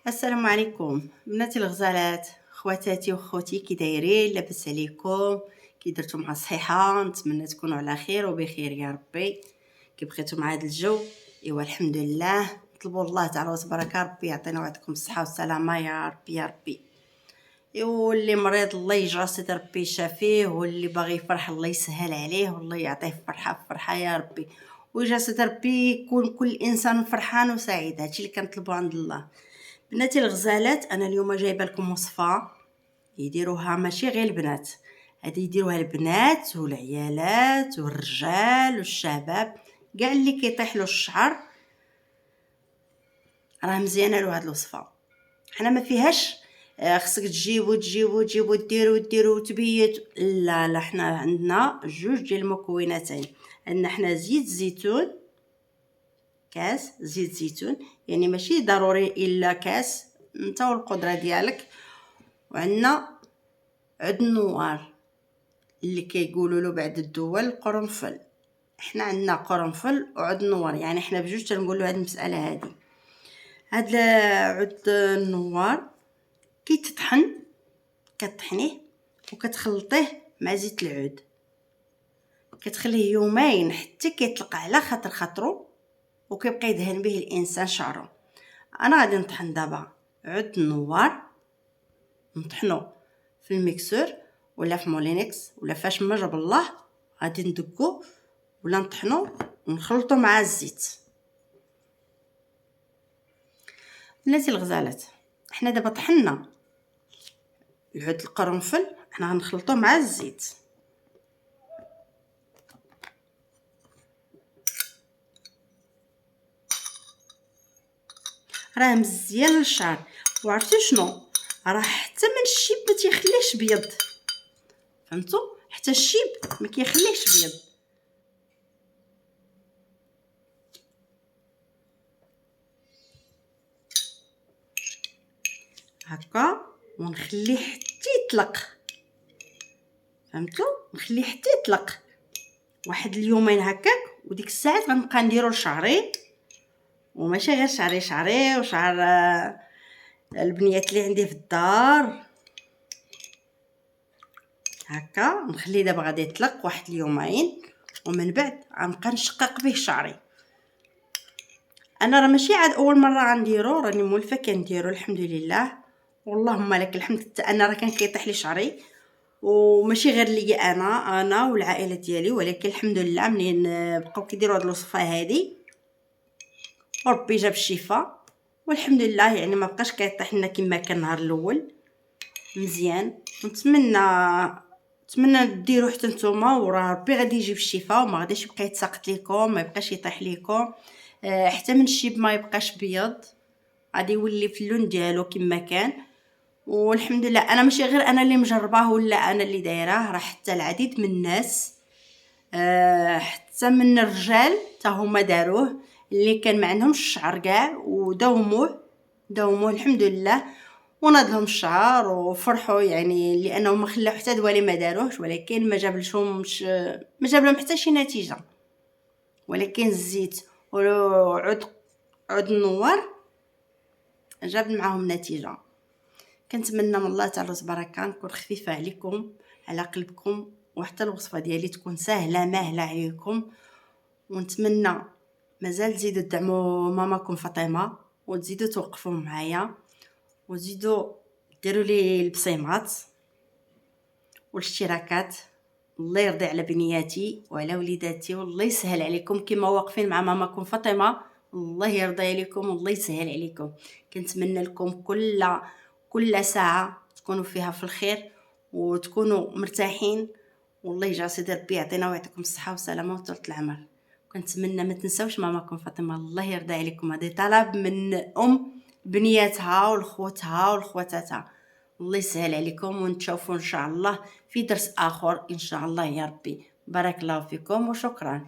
السلام عليكم بناتي الغزالات، خواتاتي وخوتي، كي دايرين؟ لاباس عليكم؟ كي درتو مع الصحه؟ نتمنى تكونوا على خير وبخير يا ربي. كي بقيتو مع هذا الجو؟ ايوا الحمد لله، نطلبوا الله تعالى وتبارك ربي يعطينا ويعطيكم الصحه والسلامه يا ربي يا ربي. ايوا اللي مريض الله يجعل سيد ربي يشافيه، واللي باغي يفرح الله يسهل عليه والله يعطيه فرحه فرحه يا ربي، ويجعل سيد ربي يكون كل انسان فرحان وسعيد. هادشي اللي كنطلبوا عند الله. بناتي الغزالات، انا اليوم جايبه لكم وصفه يديروها ماشي غير البنات، هادي يديروها البنات والعيالات والرجال والشباب، كاع اللي كيطيح له الشعر راه مزيانه له هاد الوصفه. حنا ما فيهاش خصك تجيبو ديرو وتبيت، لا لا، حنا عندنا جوج ديال المكوناتين. عندنا حنا زيت زيتون، كاس زيت زيتون، يعني ماشي ضروري الا كاس، انت والقدره ديالك. وعندنا عود النوار اللي كيقولوا له بعد الدول قرنفل، احنا عندنا قرنفل وعود النوار، يعني احنا بجوج تنقولوا هذه المساله هذه. هاد عود النوار كيتطحن، كطحنيه وكتخلطيه مع زيت العود، كتخليه يومين حتى كيطلق على خاطر خاطرو، وكيبقى يدهن به الانسان شعره. انا غادي نطحن دابا عود النوار، نطحنو في الميكسور ولا في مولينكس ولا فاش ما جاب الله، غادي ندقو ولا نطحنو ونخلطو مع الزيت. بناتي الغزالات، حنا دابا طحنا العود القرنفل، حنا غنخلطوه مع الزيت. راه مزيان للشعر، وعرفتوا شنو؟ راه حتى من الشيب ما تيخليهش بيض، فهمتوا؟ حتى الشيب ما كيخليهش بيض. هكا ونخليه حتى يطلق، فهمتوا؟ نخليه حتى يطلق واحد اليومين هكاك، وديك الساعات غنبقى نديرو لشعري، وماشي غير شعري وشعر البنيات اللي عندي في الدار. هكا نخليه دابا غادي يطلق واحد اليومين، ومن بعد غنبقى نشقق به شعري. انا راه ماشي عاد اول مره غنديرو، راني مولفه كنديرو الحمد لله، واللهم لك الحمد. حتى انا راه كان كيطيح لي شعري، وماشي غير ليا انا والعائله ديالي، ولكن الحمد لله منين بقاو كيديروا هاد الوصفه هادي وربي جاب الشفاء، والحمد لله. يعني ما بقاش كيطيح لنا كما كان النهار الاول، مزيان. نتمنى ديروا حتى نتوما، وراه ربي غادي يجيب الشفاء، وما غاديش يبقى يتساقط لكم، ما يبقاش يطيح لكم حتى من الشيب ما يبقاش بيض، غادي يولي في اللون ديالو كما كان. والحمد لله انا ماشي غير انا اللي مجرباه ولا انا اللي دايراه، راه حتى العديد من الناس حتى من الرجال حتى هما داروه، اللي كان ما عندهمش الشعر كاع وداوموه الحمد لله، وناض لهم الشعر وفرحوا، يعني لانهم ما خلاو حتى دوالي ما داروهش، ولكن ما جاب لهم حتى شي نتيجه. ولكن الزيت عود النوار جاب معاهم نتيجه. كنتمنى من الله تعالى تبارك نكون خفيفه عليكم على قلبكم، وحتى الوصفه ديالي تكون سهله ماهله عليكم. ونتمنى مازال تزيدوا تدعموا ماماكم فاطمه، وتزيدوا توقفوا معايا، وتزيدوا ديروا لي البصيمات والاشتراكات. الله يرضي على بنياتي وعلى وليداتي، والله يسهل عليكم كما واقفين مع ماماكم فاطمه. الله يرضي عليكم والله يسهل عليكم. كنتمنى لكم كل ساعه تكونوا فيها في الخير وتكونوا مرتاحين، والله يجعل سيدي ربي يعطينا ويعطيكم الصحه والسلامه وطولة العمر. كنتمنى ما تنساوش ماماكم فاطمه، الله يرضي عليكم. هذا طلب من بنياتها والخوتها والخواتاتها. الله يسهل عليكم، ونتشوفوا ان شاء الله في درس اخر ان شاء الله يا ربي. بارك الله فيكم وشكرا.